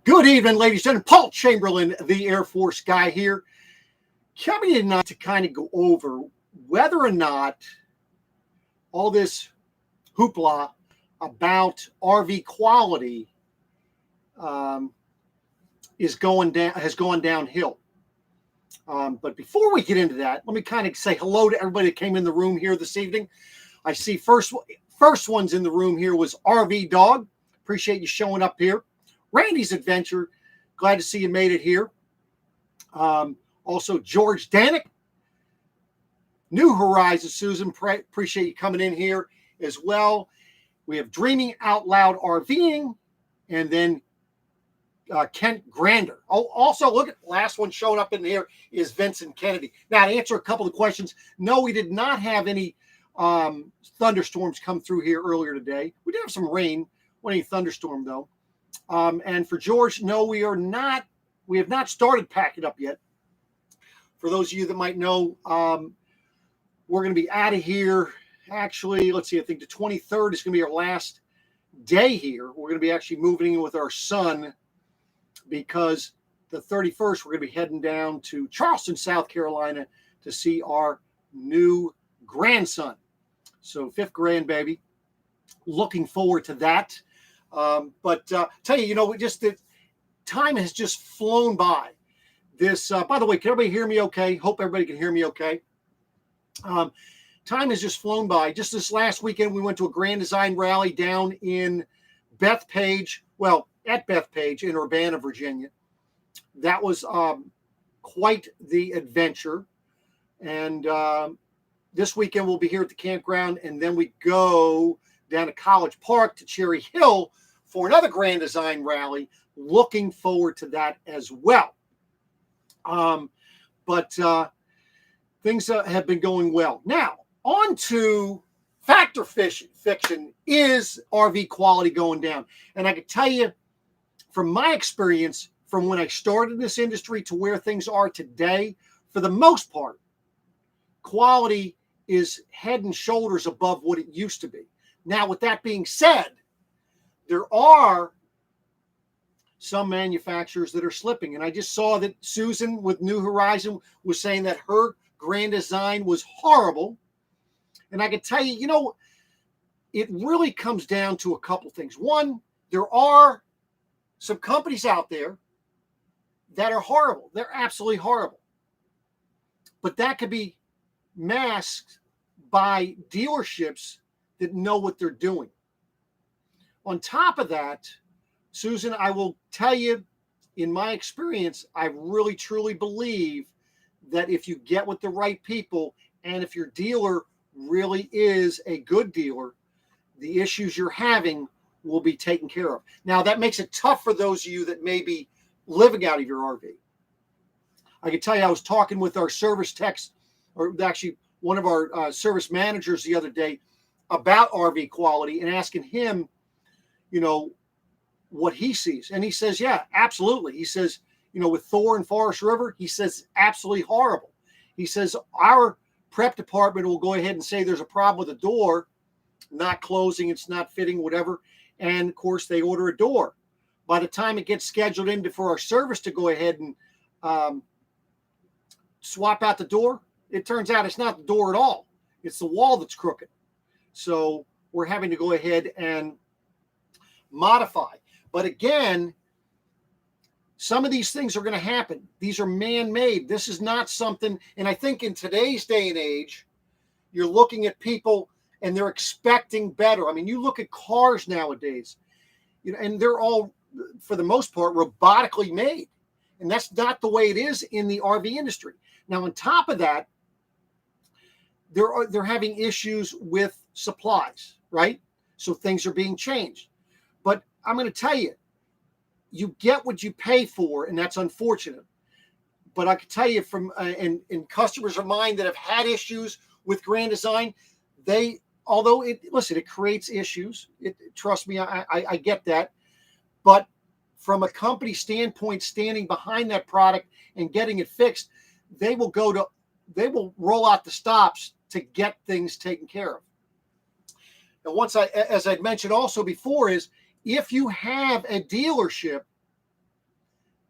Good evening, ladies and gentlemen. Paul Chamberlain, the Air Force guy here, coming tonight to kind of go over whether or not all this hoopla about RV quality has gone downhill. But before we get into that, let me kind of say hello to everybody that came in the room here this evening. I see first ones in the room here was RV Dog. Appreciate you showing up here. Randy's Adventure, glad to see you made it here. Also, George Danick, New Horizons, Susan, appreciate you coming in here as well. We have Dreaming Out Loud RVing, and then Kent Grander. Oh, also, look at the last one showing up in here is Vincent Kennedy. Now, to answer a couple of questions, no, we did not have any thunderstorms come through here earlier today. We did have some rain, wasn't any thunderstorm though. And for George, no, we have not started packing up yet. For those of you that might know, we're going to be out of here. Actually, let's see, I think the 23rd is going to be our last day here. We're going to be actually moving in with our son because the 31st, we're going to be heading down to Charleston, South Carolina to see our new grandson. So 5th grandbaby. Looking forward to that. But tell you, just the time has just flown by. This, by the way, can everybody hear me okay? Hope everybody can hear me okay. Time has just flown by. Just this last weekend, we went to a Grand Design rally down in Bethpage, at Bethpage in Urbana, Virginia. That was quite the adventure. And this weekend, we'll be here at the campground, and then we go down to College Park to Cherry Hill for another Grand Design rally. Looking forward to that as well. But things have been going well. Now, on to fact or fiction. Is RV quality going down? And I can tell you from my experience, from when I started in this industry to where things are today, for the most part, quality is head and shoulders above what it used to be. Now, with that being said, there are some manufacturers that are slipping. And I just saw that Susan with New Horizon was saying that her Grand Design was horrible. And I can tell you, it really comes down to a couple things. One, there are some companies out there that are horrible. They're absolutely horrible. But that could be masked by dealerships that know what they're doing. On top of that, Susan, I will tell you, in my experience, I really truly believe that if you get with the right people and if your dealer really is a good dealer, the issues you're having will be taken care of. Now, that makes it tough for those of you that may be living out of your RV. I can tell you, I was talking with our service techs, or actually one of our service managers the other day, about RV quality and asking him, what he sees. And he says, yeah, absolutely. He says, with Thor and Forest River, he says, absolutely horrible. He says, our prep department will go ahead and say there's a problem with the door, not closing, it's not fitting, whatever. And of course, they order a door. By the time it gets scheduled in for our service to go ahead and swap out the door, it turns out it's not the door at all. It's the wall that's crooked. So we're having to go ahead and modify. But again, some of these things are going to happen. These are man-made. This is not something, and I think in today's day and age, you're looking at people and they're expecting better. I mean, you look at cars nowadays, and they're all, for the most part, robotically made. And that's not the way it is in the RV industry. Now, on top of that, they're having issues with supplies, right? So things are being changed. But I'm going to tell you, you get what you pay for, and that's unfortunate. But I can tell you from and customers of mine that have had issues with Grand Design, although it creates issues. Trust me, I get that. But from a company standpoint, standing behind that product and getting it fixed, they will roll out the stops to get things taken care of. And as I'd mentioned also before, is if you have a dealership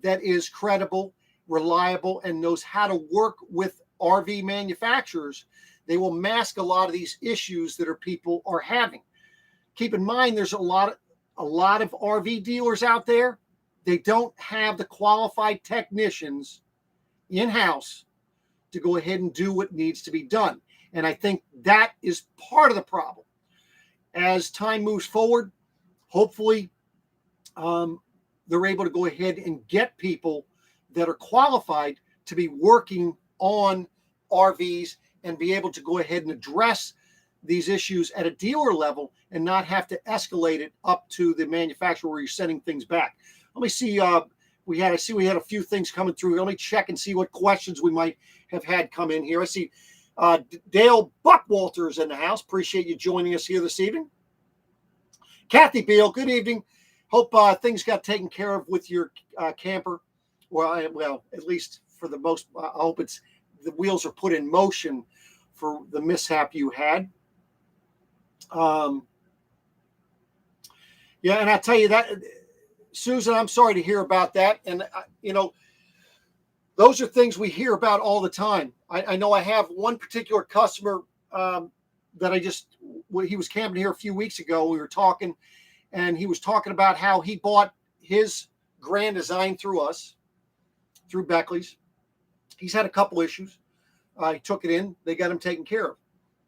that is credible, reliable, and knows how to work with RV manufacturers, they will mask a lot of these issues that people are having. Keep in mind, there's a lot of RV dealers out there. They don't have the qualified technicians in-house to go ahead and do what needs to be done. And I think that is part of the problem. As time moves forward, hopefully they're able to go ahead and get people that are qualified to be working on RVs and be able to go ahead and address these issues at a dealer level and not have to escalate it up to the manufacturer where you're sending things back. Let me see. We had a few things coming through. Let me check and see what questions we might have had come in here. I see Dale Buckwalter is in the house. Appreciate you joining us here this evening. Kathy Beal, good evening. Hope things got taken care of with your camper. Well, at least for the most, I hope the wheels are put in motion for the mishap you had. Yeah, and I tell you that, Susan, I'm sorry to hear about that. And those are things we hear about all the time. I know I have one particular customer that he was camping here a few weeks ago. We were talking, and he was talking about how he bought his Grand Design through us, through Beckley's. He's had a couple issues. He took it in. They got him taken care of.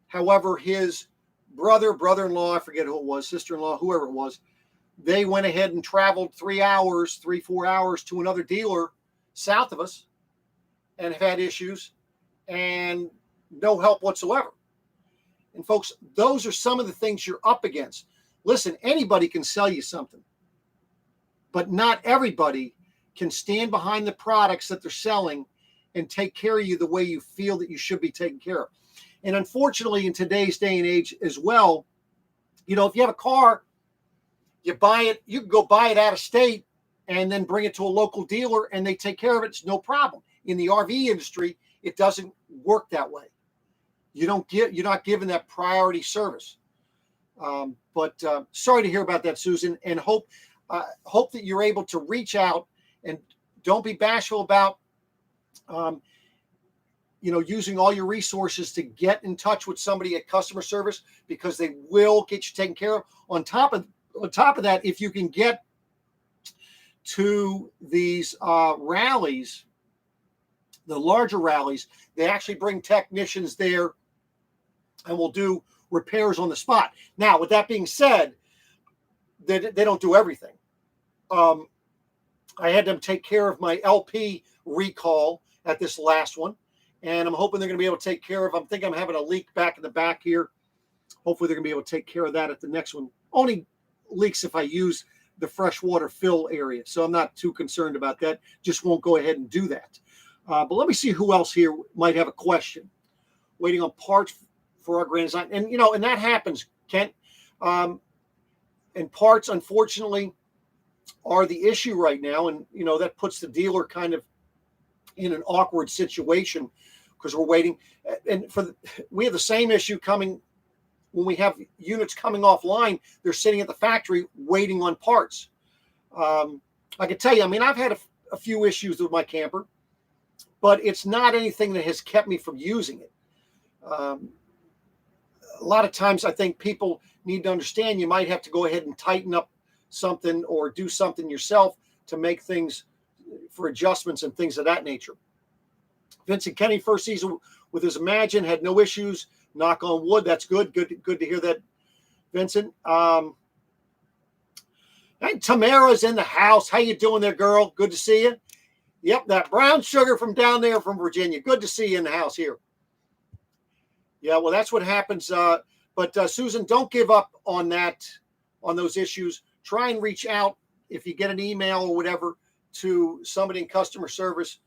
However, his brother-in-law, I forget who it was, sister-in-law, whoever it was, they went ahead and traveled 4 hours to another dealer south of us and have had issues and no help whatsoever. And folks, those are some of the things you're up against. Listen, anybody can sell you something, but not everybody can stand behind the products that they're selling and take care of you the way you feel that you should be taken care of. And unfortunately, in today's day and age as well, if you have a car, you buy it, you can go buy it out of state and then bring it to a local dealer and they take care of it. It's no problem. In the RV industry, it doesn't work that way. You're not given that priority service. But sorry to hear about that, Susan, and hope that you're able to reach out and don't be bashful about using all your resources to get in touch with somebody at customer service, because they will get you taken care of. On top of that, if you can get to these rallies, the larger rallies, they actually bring technicians there and will do repairs on the spot. Now, with that being said, they don't do everything. I had them take care of my LP recall at this last one, and I'm hoping they're going to be able to take care of. I think I'm having a leak back in the back here. Hopefully they're going to be able to take care of that at the next one. Only leaks if I use the freshwater fill area, so I'm not too concerned about that. Just won't go ahead and do that. But let me see who else here might have a question. Waiting on parts for our Grand Design, and and that happens, Kent. And parts, unfortunately, are the issue right now, and that puts the dealer kind of in an awkward situation because we're waiting. And we have the same issue coming when we have units coming offline. They're sitting at the factory waiting on parts. I can tell you, I've had a few issues with my camper, but it's not anything that has kept me from using it. A lot of times I think people need to understand you might have to go ahead and tighten up something or do something yourself to make things for adjustments and things of that nature. Vincent Kenny, first season with his Imagine, had no issues. Knock on wood. That's good. Good to hear that, Vincent. And Tamara's in the house. How you doing there, girl? Good to see you. Yep, that brown sugar from down there from Virginia. Good to see you in the house here. Yeah, well, that's what happens. But Susan, don't give up on those issues. Try and reach out if you get an email or whatever to somebody in customer service.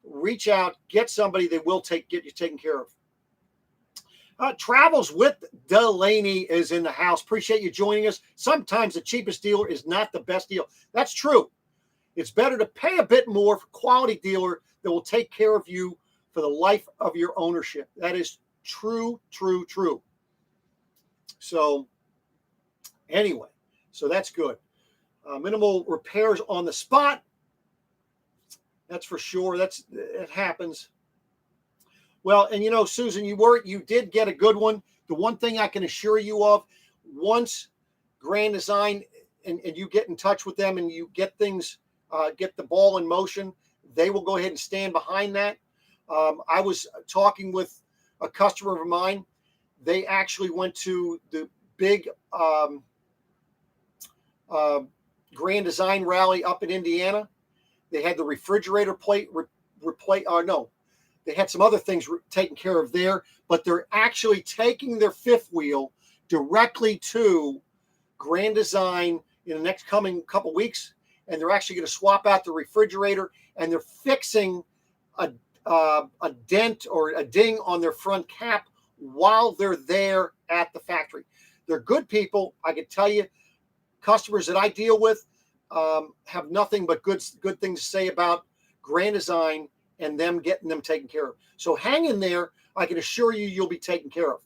Reach out, get somebody that will get you taken care of. Travels with Delaney is in the house. Appreciate you joining us. Sometimes the cheapest dealer is not the best deal. That's true. It's better to pay a bit more for a quality dealer that will take care of you for the life of your ownership. That is true. So anyway, so that's good. Minimal repairs on the spot. That's for sure. It happens. Well, and you know, Susan, you did get a good one. The one thing I can assure you of, once Grand Design and you get in touch with them and you get things, get the ball in motion, they will go ahead and stand behind that. I was talking with a customer of mine. They actually went to the big Grand Design rally up in Indiana. They had the refrigerator plate replace. No, they had some other things taken care of there, but they're actually taking their fifth wheel directly to Grand Design in the next coming couple weeks, and they're actually going to swap out the refrigerator, and they're fixing a dent or a ding on their front cap while they're there at the factory. They're good people. I can tell you, customers that I deal with have nothing but good things to say about Grand Design and them getting them taken care of. So hang in there. I can assure you, you'll be taken care of.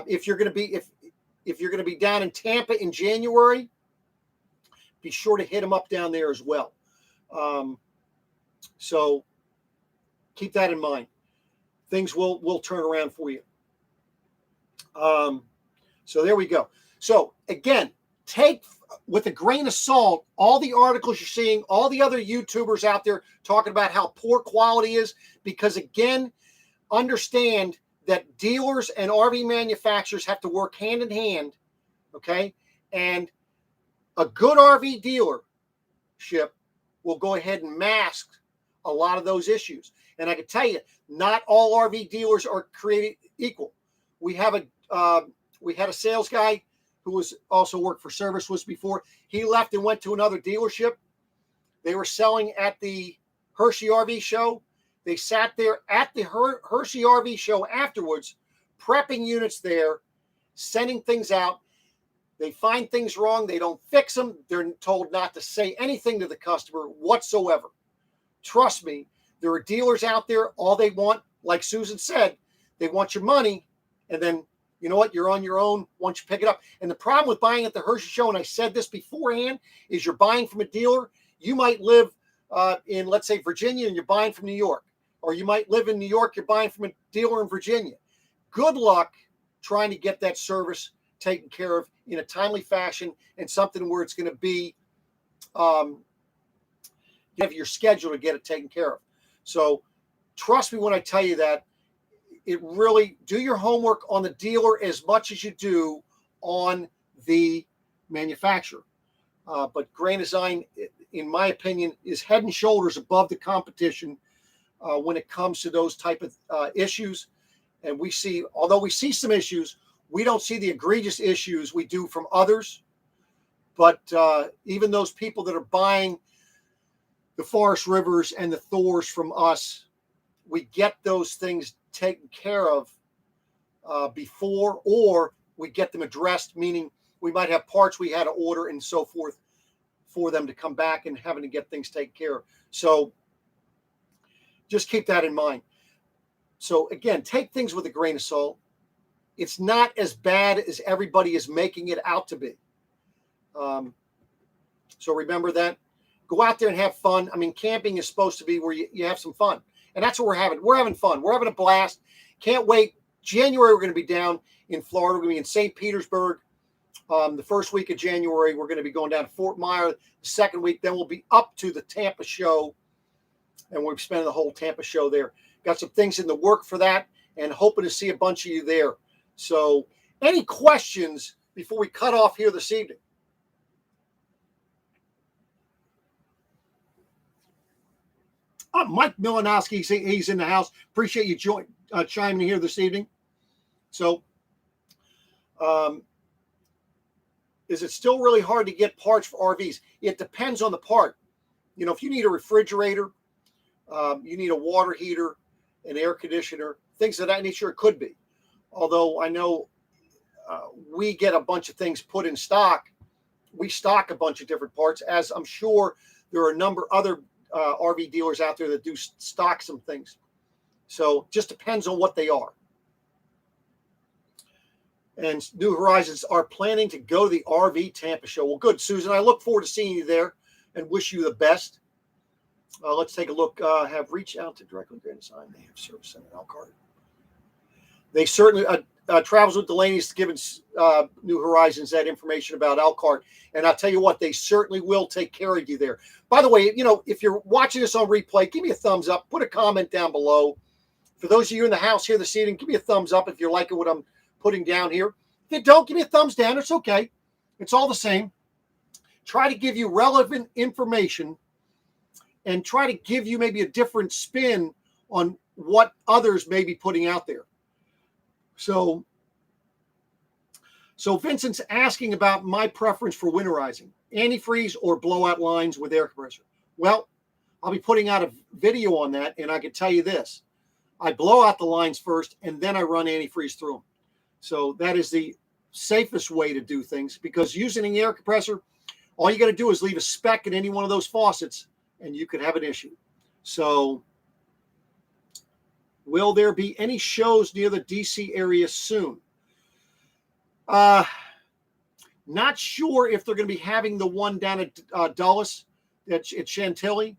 If you're going to be down in Tampa in January, be sure to hit them up down there as well. So keep that in mind. Things will turn around for you. So there we go. So again, take with a grain of salt all the articles you're seeing, all the other YouTubers out there talking about how poor quality is, because again, understand that dealers and RV manufacturers have to work hand in hand, okay? And a good RV dealership will go ahead and mask a lot of those issues. And I can tell you, not all RV dealers are created equal. We had a sales guy who was also worked for Service was before. He left and went to another dealership. They were selling at the Hershey RV show. They sat there at the Hershey RV show afterwards, prepping units there, sending things out. They find things wrong. They don't fix them. They're told not to say anything to the customer whatsoever. Trust me, there are dealers out there. All they want, like Susan said, they want your money, and then you know what? You're on your own once you pick it up. And the problem with buying at the Hershey show, and I said this beforehand, is you're buying from a dealer. You might live in, let's say, Virginia, and you're buying from New York. Or you might live in New York, you're buying from a dealer in Virginia. Good luck trying to get that service taken care of in a timely fashion and something where it's going to be you have your schedule to get it taken care of. So trust me when I tell you that. It really, do your homework on the dealer as much as you do on the manufacturer. But Grand Design, in my opinion, is head and shoulders above the competition when it comes to those type of issues. And although we see some issues, we don't see the egregious issues we do from others. But even those people that are buying the Forest Rivers and the Thors from us, we get those things taken care of before, or we get them addressed, meaning we might have parts we had to order and so forth for them to come back and having to get things taken care of. So just keep that in mind. So again, take things with a grain of salt. It's not as bad as everybody is making it out to be. So remember that. Go out there and have fun. I mean, camping is supposed to be where you have some fun. And that's what we're having. We're having fun. We're having a blast. Can't wait. January, we're going to be down in Florida. We're going to be in St. Petersburg. The first week of January, we're going to be going down to Fort Myers. The second week, then we'll be up to the Tampa show. And we'll be spending the whole Tampa show there. Got some things in the work for that and hoping to see a bunch of you there. So any questions before we cut off here this evening? Mike Milanowski, he's in the house. Appreciate you chiming in here this evening. So, is it still really hard to get parts for RVs? It depends on the part. You know, if you need a refrigerator, you need a water heater, an air conditioner, things of that nature, it could be. Although I know we get a bunch of things put in stock. We stock a bunch of different parts, as I'm sure there are a number of other RV dealers out there that do stock some things. So just depends on what they are. And New Horizons are planning to go to the RV Tampa show. Well, good, Susan. I look forward to seeing you there and wish you the best. Let's take a look. Have reached out to directly Grand Design. They have service in Elkhart. They certainly, Travels with Delaney's given New Horizons that information about Elkhart. And I'll tell you what, they certainly will take care of you there. By the way, if you're watching this on replay, give me a thumbs up. Put a comment down below. For those of you in the house here this evening, give me a thumbs up if you're liking what I'm putting down here. If you don't, give me a thumbs down. It's okay. It's all the same. Try to give you relevant information and try to give you maybe a different spin on what others may be putting out there. So Vincent's asking about my preference for winterizing, antifreeze or blowout lines with air compressor. Well, I'll be putting out a video on that, and I can tell you this. I blow out the lines first, and then I run antifreeze through them. So that is the safest way to do things, because using an air compressor, all you got to do is leave a speck in any one of those faucets, and you could have an issue. So will there be any shows near the DC area soon? Not sure if they're going to be having the one down at Dulles, at Chantilly,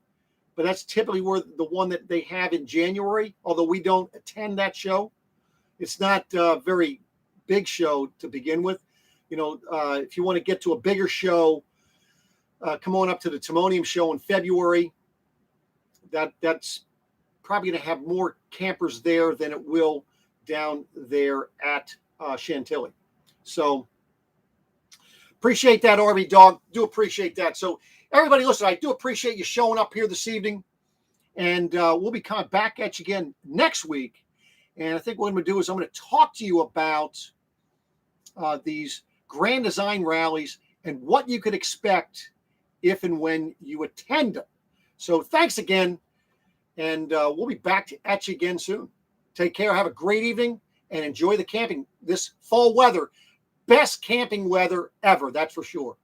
but that's typically where the one that they have in January, although we don't attend that show. It's not a very big show to begin with. If you want to get to a bigger show, come on up to the Timonium show in February. That's probably going to have more campers there than it will down there at Chantilly. So appreciate that, RV Dog. Do appreciate that. So everybody, listen, I do appreciate you showing up here this evening. And we'll be coming back at you again next week. And I think what I'm going to do is I'm going to talk to you about these Grand Design rallies and what you could expect if and when you attend them. So thanks again. And we'll be back at you again soon. Take care. Have a great evening and enjoy the camping. This fall weather, best camping weather ever. That's for sure.